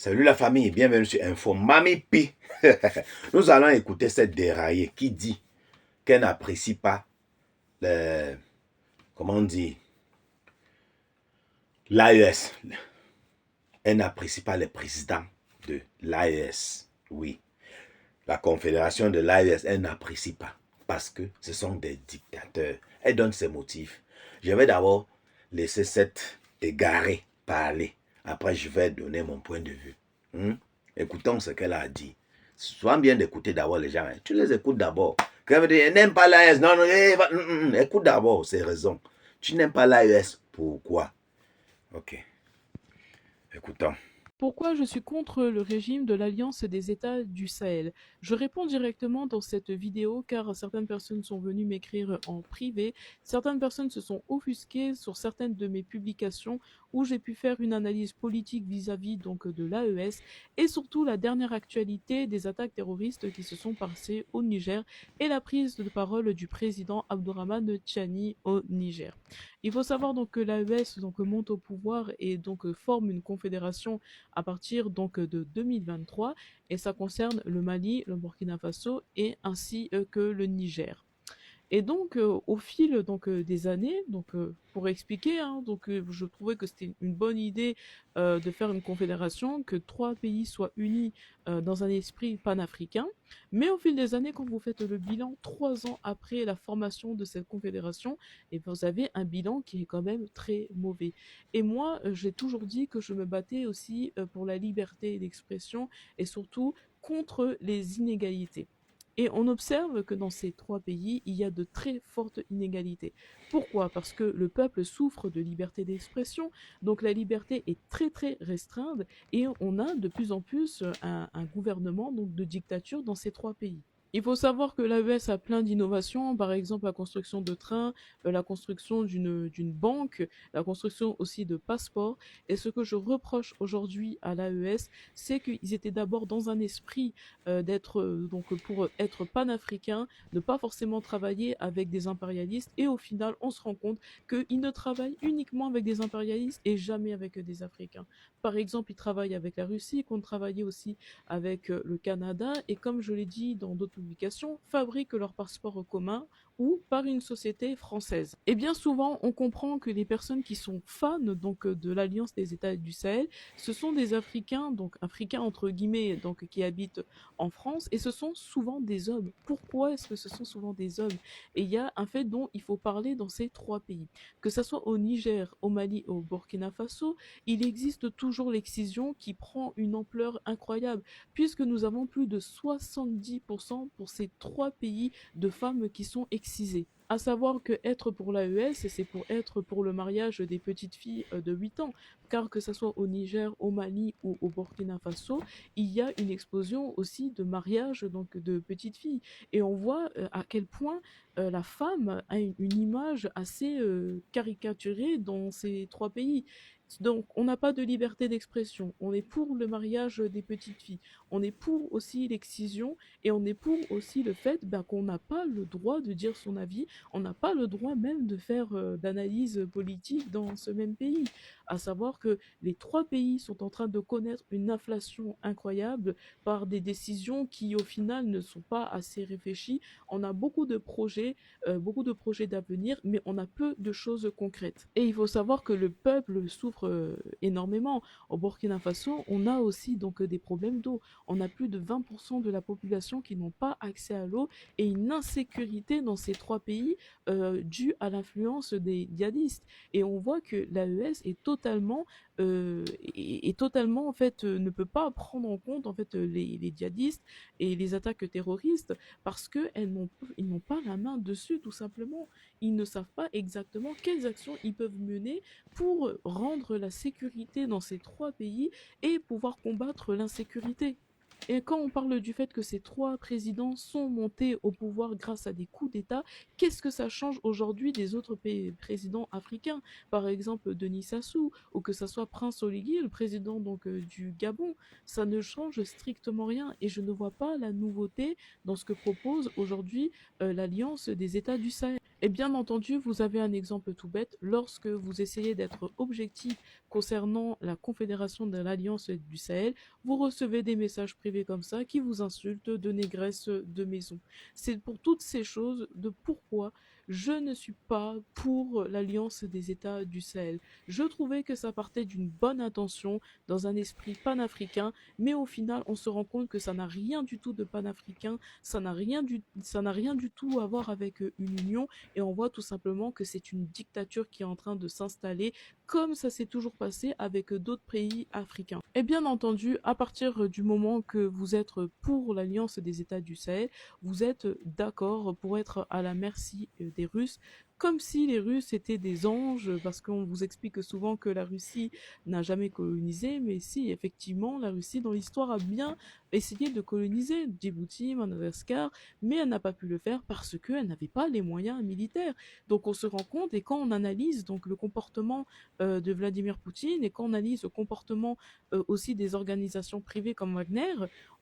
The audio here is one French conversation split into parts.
Salut la famille, bienvenue sur Info Mami Pi. Nous allons écouter cette déraillée qui dit qu'elle n'apprécie pas le, comment on dit, l'AES. Elle n'apprécie pas les présidents de l'AES. Oui, la confédération de l'AES, elle n'apprécie pas parce que ce sont des dictateurs. Elle donne ses motifs. Je vais d'abord laisser cette égarée parler. Après, je vais donner mon point de vue. Écoutons ce qu'elle a dit. Sois bien d'écouter d'abord les gens. Tu les écoutes d'abord. Quand elle dit, elle n'aime pas l'AES. Non, non, écoute d'abord ses raisons. Tu n'aimes pas l'AES. Pourquoi? Ok. Écoutons. Pourquoi je suis contre le régime de l'Alliance des États du Sahel? Je réponds directement dans cette vidéo car certaines personnes sont venues m'écrire en privé. Certaines personnes se sont offusquées sur certaines de mes publications où j'ai pu faire une analyse politique vis-à-vis donc de l'AES et surtout la dernière actualité des attaques terroristes qui se sont passées au Niger et la prise de parole du président Abdourahmane Tchani au Niger. Il faut savoir donc que l'AES donc monte au pouvoir et donc forme une confédération à partir donc de 2023 et ça concerne le Mali, le Burkina Faso et ainsi que le Niger. Et donc, au fil donc, des années, donc, pour expliquer, hein, donc, je trouvais que c'était une bonne idée de faire une confédération, que trois pays soient unis dans un esprit panafricain. Mais au fil des années, quand vous faites le bilan 3 ans après la formation de cette confédération, et vous avez un bilan qui est quand même très mauvais. Et moi, j'ai toujours dit que je me battais aussi pour la liberté d'expression et surtout contre les inégalités. Et on observe que dans ces trois pays, il y a de très fortes inégalités. Pourquoi? Parce que le peuple souffre de liberté d'expression, donc la liberté est très très restreinte et on a de plus en plus un gouvernement donc, de dictature dans ces trois pays. Il faut savoir que l'AES a plein d'innovations, par exemple la construction de trains, la construction d'une banque, la construction aussi de passeports. Et ce que je reproche aujourd'hui à l'AES, c'est qu'ils étaient d'abord dans un esprit d'être donc pour être panafricain, ne pas forcément travailler avec des impérialistes et au final on se rend compte qu'ils ne travaillent uniquement avec des impérialistes et jamais avec des Africains. Par exemple, ils travaillent avec la Russie, ils comptent travailler aussi avec le Canada et comme je l'ai dit dans d'autres publications, fabriquent leur passeport commun ou par une société française. Et bien souvent, on comprend que les personnes qui sont fans donc de l'Alliance des États du Sahel, ce sont des Africains, donc Africains entre guillemets, donc qui habitent en France et ce sont souvent des hommes. Pourquoi est-ce que ce sont souvent des hommes? Et il y a un fait dont il faut parler dans ces trois pays. Que ce soit au Niger, au Mali, au Burkina Faso, il existe toujours l'excision qui prend une ampleur incroyable puisque nous avons plus de 70% pour ces trois pays de femmes qui sont excisées. À savoir que être pour l'AES, c'est pour être pour le mariage des petites filles de 8 ans, car que ce soit au Niger, au Mali ou au Burkina Faso, il y a une explosion aussi de mariage donc de petites filles. Et on voit à quel point la femme a une image assez caricaturée dans ces trois pays. Donc, on n'a pas de liberté d'expression. On est pour le mariage des petites filles. On est pour aussi l'excision et on est pour aussi le fait qu'on n'a pas le droit de dire son avis. On n'a pas le droit même de faire d'analyse politique dans ce même pays. À savoir que les trois pays sont en train de connaître une inflation incroyable par des décisions qui, au final, ne sont pas assez réfléchies. On a beaucoup de projets d'avenir, mais on a peu de choses concrètes. Et il faut savoir que le peuple souffre énormément. Au Burkina Faso, on a aussi donc des problèmes d'eau. On a plus de 20% de la population qui n'ont pas accès à l'eau et une insécurité dans ces trois pays due à l'influence des djihadistes. Et on voit que l'AES est totalement en fait ne peut pas prendre en compte en fait les djihadistes et les attaques terroristes parce que ils n'ont pas la main dessus tout simplement. Ils ne savent pas exactement quelles actions ils peuvent mener pour rendre la sécurité dans ces trois pays et pouvoir combattre l'insécurité. Et quand on parle du fait que ces trois présidents sont montés au pouvoir grâce à des coups d'État, qu'est-ce que ça change aujourd'hui des autres présidents africains? Par exemple, Denis Sassou, ou que ce soit Prince Oligui, le président donc du Gabon. Ça ne change strictement rien et je ne vois pas la nouveauté dans ce que propose aujourd'hui l'Alliance des États du Sahel. Et bien entendu, vous avez un exemple tout bête. Lorsque vous essayez d'être objectif concernant la Confédération de l'Alliance du Sahel, vous recevez des messages privés comme ça qui vous insultent de négresse de maison. C'est pour toutes ces choses de pourquoi je ne suis pas pour l'Alliance des États du Sahel. Je trouvais que ça partait d'une bonne intention, dans un esprit panafricain, mais au final, on se rend compte que ça n'a rien du tout de panafricain, ça n'a rien du tout à voir avec une union, et on voit tout simplement que c'est une dictature qui est en train de s'installer, comme ça s'est toujours passé avec d'autres pays africains. Et bien entendu, à partir du moment que vous êtes pour l'Alliance des États du Sahel, vous êtes d'accord pour être à la merci des Russes, comme si les Russes étaient des anges, parce qu'on vous explique souvent que la Russie n'a jamais colonisé, mais si, effectivement, la Russie, dans l'histoire, a bien essayé de coloniser Djibouti, Madagascar, mais elle n'a pas pu le faire parce qu'elle n'avait pas les moyens militaires. Donc on se rend compte, et quand on analyse donc le comportement de Vladimir Poutine, et quand on analyse le comportement aussi des organisations privées comme Wagner,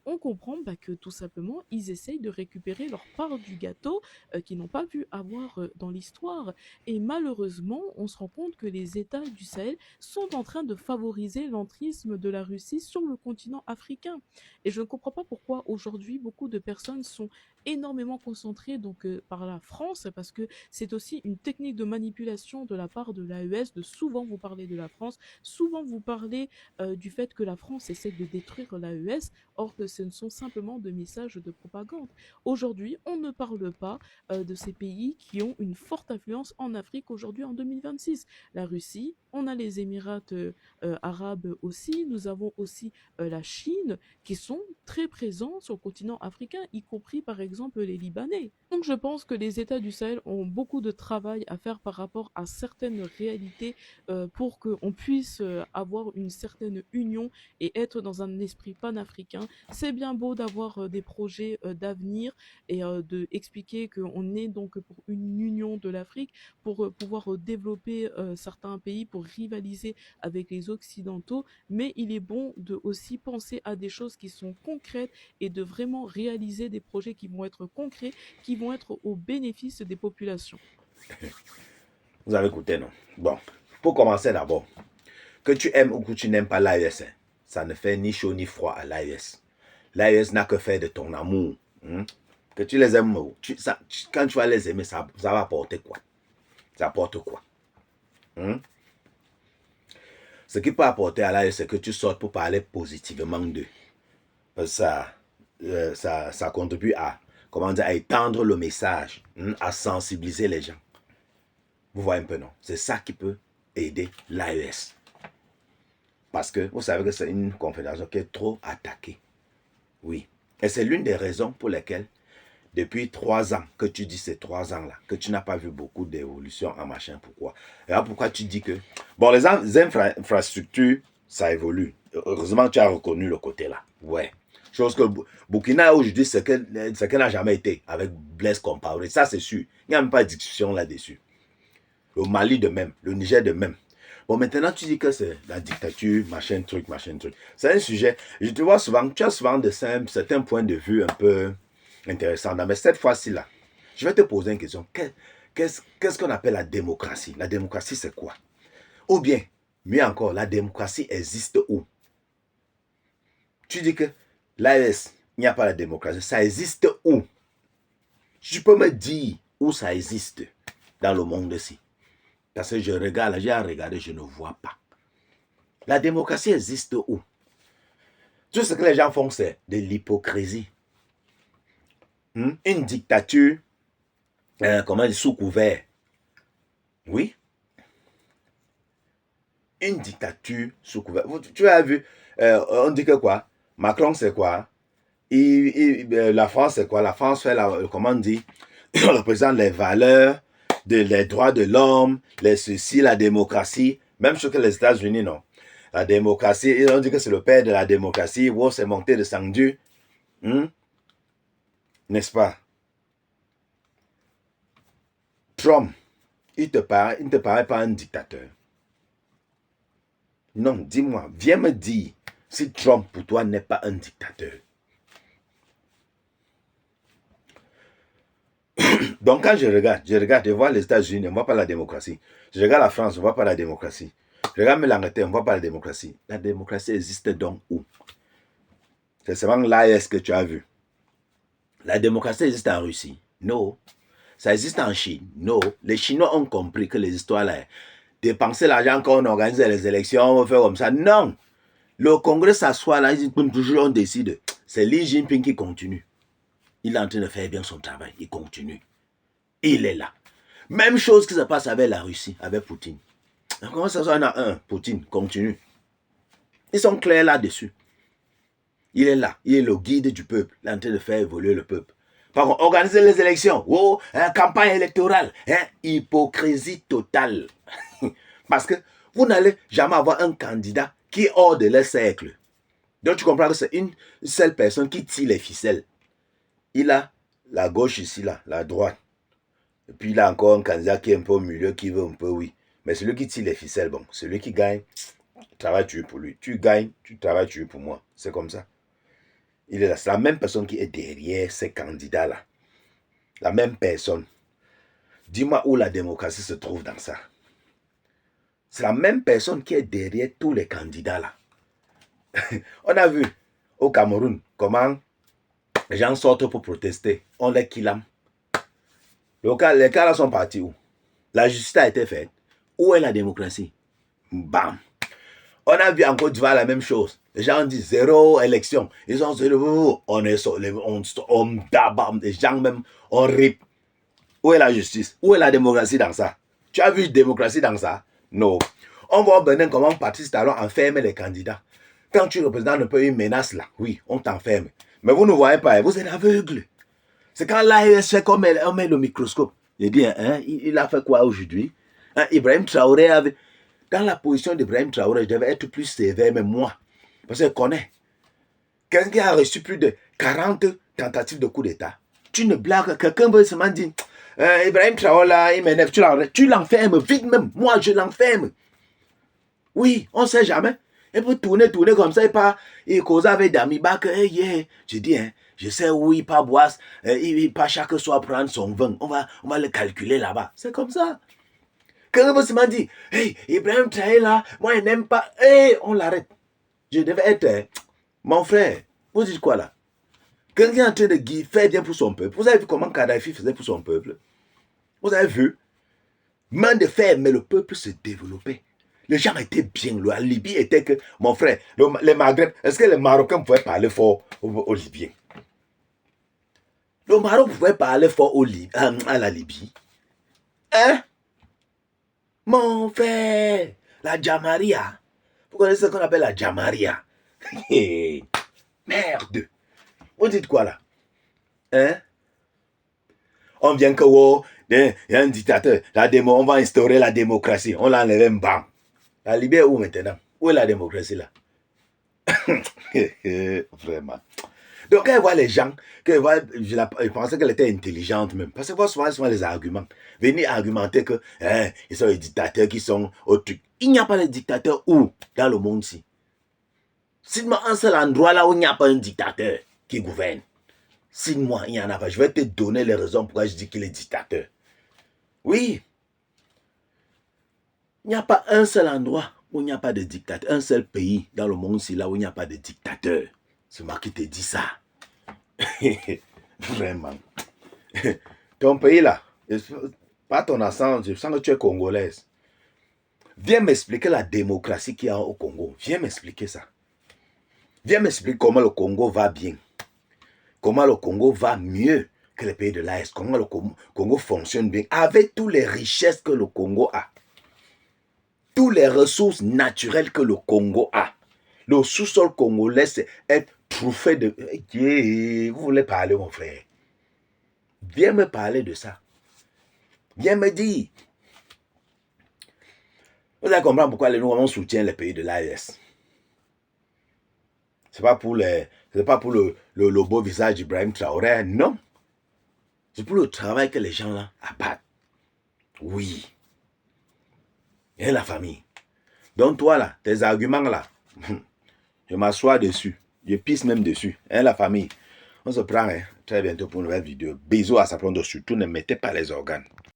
on comprend que tout simplement, ils essayent de récupérer leur part du gâteau qu'ils n'ont pas pu avoir dans l'histoire. Et malheureusement, on se rend compte que les États du Sahel sont en train de favoriser l'entrisme de la Russie sur le continent africain. Et je ne comprends pas pourquoi aujourd'hui beaucoup de personnes sont énormément concentrées donc par la France, parce que c'est aussi une technique de manipulation de la part de l'AES de souvent vous parler de la France, souvent vous parler du fait que la France essaie de détruire l'AES, or que ce ne sont simplement de messages de propagande. Aujourd'hui, on ne parle pas de ces pays qui ont une forte influence en Afrique aujourd'hui en 2026. La Russie, on a les Émirats arabes aussi, nous avons aussi la Chine, qui sont très présents sur le continent africain, y compris par exemple les Libanais. Donc je pense que les États du Sahel ont beaucoup de travail à faire par rapport à certaines réalités pour qu'on puisse avoir une certaine union et être dans un esprit panafricain. C'est bien beau d'avoir des projets d'avenir et de expliquer qu'on est donc pour une union de l'Afrique, pour pouvoir développer certains pays, pour rivaliser avec les Occidentaux, mais il est bon de aussi penser à des choses qui sont concrètes et de vraiment réaliser des projets qui vont être concrets, qui vont être au bénéfice des populations. Vous avez écouté, non? Bon, pour commencer d'abord, que tu aimes ou que tu n'aimes pas l'AES, ça ne fait ni chaud ni froid à l'AES. L'AES n'a que faire de ton amour. Que tu les aimes, quand tu vas les aimer, ça va apporter quoi? Ça apporte quoi? Ce qui peut apporter à l'AES, c'est que tu sortes pour parler positivement d'eux. Ça contribue à, comment dire, à étendre le message, à sensibiliser les gens. Vous voyez un peu, non? C'est ça qui peut aider l'AES. Parce que vous savez que c'est une confédération qui est trop attaquée. Oui. Et c'est l'une des raisons pour lesquelles, depuis 3 ans, que tu dis ces 3 ans-là, que tu n'as pas vu beaucoup d'évolution en machin. Pourquoi? Et là, pourquoi tu dis que... Bon, les infrastructures, ça évolue. Heureusement, tu as reconnu le côté là. Ouais. Chose que Burkina aujourd'hui, c'est qu'elle n'a jamais été avec Blaise Compaoré. Ça, c'est sûr. Il n'y a même pas de discussion là-dessus. Le Mali de même, le Niger de même. Bon, maintenant, tu dis que c'est la dictature, machin truc. C'est un sujet, je te vois souvent, tu as souvent de certains points de vue un peu intéressants. Mais cette fois-ci, là, je vais te poser une question. Qu'est-ce qu'on appelle la démocratie? La démocratie, c'est quoi? Ou bien, mieux encore, la démocratie existe où? Tu dis que l'AES, il n'y a pas la démocratie. Ça existe où? Tu peux me dire où ça existe dans le monde-ci? Parce que je regarde, j'ai regardé, je ne vois pas. La démocratie existe où? Tout ce que les gens font, c'est de l'hypocrisie. Une dictature, comment dire, sous couvert. Oui. Une dictature sous couvert. Tu as vu, on dit que quoi? Macron, c'est quoi? La France, c'est quoi? La France fait, comment on dit, représente les valeurs, les droits de l'homme, les ceci, la démocratie. Même chose que les États-Unis, non? La démocratie, ils ont dit que c'est le père de la démocratie. Wow, c'est monté de sang Dieu. N'est-ce pas? Trump, il ne te paraît pas un dictateur. Non, dis-moi, viens me dire si Trump pour toi n'est pas un dictateur. Donc quand je regarde, je vois les États-Unis, on ne voit pas la démocratie. Je regarde la France, on ne voit pas la démocratie. Je regarde l'Angleterre, on ne voit pas la démocratie. La démocratie existe donc où? C'est seulement l'AES que tu as vu. La démocratie existe en Russie? Non. Ça existe en Chine? Non. Les Chinois ont compris que les histoires là, dépenser l'argent quand on organise les élections, on va faire comme ça. Non. Le Congrès s'assoit là, toujours on décide. C'est Xi Jinping qui continue. Il est en train de faire bien son travail. Il continue. Il est là. Même chose qui se passe avec la Russie, avec Poutine. Comment ça soit, on a un, Poutine, continue. Ils sont clairs là-dessus. Il est là. Il est le guide du peuple. Il est en train de faire évoluer le peuple. Par contre, organiser les élections. Oh, campagne électorale. Hypocrisie totale. Parce que vous n'allez jamais avoir un candidat qui est hors de leur cercle. Donc tu comprends que c'est une seule personne qui tire les ficelles. Il a la gauche ici, là, la droite. Et puis il a encore un candidat qui est un peu au milieu, qui veut un peu, oui. Mais celui qui tire les ficelles, bon, celui qui gagne, travaille tu pour lui. Tu gagnes, tu travailles tu pour moi. C'est comme ça. Il est là. C'est la même personne qui est derrière ces candidats-là. La même personne. Dis-moi où la démocratie se trouve dans ça. C'est la même personne qui est derrière tous les candidats-là. On a vu au Cameroun comment les gens sortent pour protester. On les killame. Les cas là sont partis où? La justice a été faite. Où est la démocratie? Bam. On a vu en Côte d'Ivoire la même chose. Les gens disent zéro élection. Ils ont zéro. On est sur les gens même, on rip. Où est la justice? Où est la démocratie dans ça? Tu as vu démocratie dans ça? Non. On voit au Bénin comment Patrice Talon enferme les candidats. Quand tu représentes un peu une menace là, oui, on t'enferme. Mais vous ne voyez pas, vous êtes aveugle. C'est quand l'AES fait comme on met le microscope. Il dit, hein, il a fait quoi aujourd'hui? Hein, Ibrahim Traoré avait... Dans la position d'Ibrahim Traoré, je devais être plus sévère, mais moi, parce que je connais. Quelqu'un qui a reçu plus de 40 tentatives de coup d'État. Tu ne blagues, quelqu'un veut seulement dire, Ibrahim Traoré, là, il m'énerve, tu l'enfermes vite même. Moi, je l'enferme. Oui, on ne sait jamais. Et pour tourner comme ça, il cause avec Damiba que, je dis, hein, je sais où il part boire, il part chaque soir prendre son vin. On va le calculer là-bas. C'est comme ça. Quelqu'un veut seulement dire, hey, Ibrahim Traoré là, moi il n'aime pas, hey, on l'arrête. Je devais être, mon frère, vous dites quoi là? Quelqu'un est en train de faire bien pour son peuple. Vous avez vu comment Kadhafi faisait pour son peuple? Vous avez vu? Main de fer, mais le peuple se développait. Les gens étaient bien. La Libye était que, mon frère, les Maghreb, est-ce que les Marocains pouvaient parler fort aux Libyens? Le Maroc pouvait parler fort à la Libye. Hein? Mon frère, la Jamaria. Vous connaissez ce qu'on appelle la Jamaria? Merde. Vous dites quoi là? Hein? On vient que, oh, il y a un dictateur. On va instaurer la démocratie. On l'enlève un banc. La Libye est où maintenant? Où est la démocratie là? Vraiment. Donc, quand elle voit les gens, je pensais qu'elle était intelligente même. Parce que vous voyez souvent les arguments. Venir argumenter que ils sont les dictateurs qui sont au truc. Il n'y a pas de dictateurs où dans le monde-ci? Cite-moi un seul endroit là où il n'y a pas un dictateur qui gouverne. Cite-moi, il n'y en a pas. Je vais te donner les raisons pourquoi je dis qu'il est dictateur. Oui. Il n'y a pas un seul endroit où il n'y a pas de dictateur. Un seul pays dans le monde-ci là où il n'y a pas de dictateur. C'est moi qui te dis ça. Vraiment. Ton pays là, pas ton accent, je sens que tu es congolaise. Viens m'expliquer la démocratie qu'il y a au Congo. Viens m'expliquer ça. Viens m'expliquer comment le Congo va bien. Comment le Congo va mieux que les pays de l'Est. Comment le Congo fonctionne bien. Avec toutes les richesses que le Congo a. Toutes les ressources naturelles que le Congo a. Le sous-sol congolais, c'est être truffé de... Vous voulez parler, mon frère? Viens me parler de ça. Viens me dire. Vous allez comprendre pourquoi nous soutient les pays de l'AES. Ce n'est pas pour le beau visage d'Ibrahim Traoré, non. C'est pour le travail que les gens là abattent. Oui. Et la famille. Donc toi là, tes arguments là, je m'assois dessus. Je pisse même dessus. Et la famille. On se prend très bientôt pour une nouvelle vidéo. Bisous à Saprondo. Surtout, ne mettez pas les organes.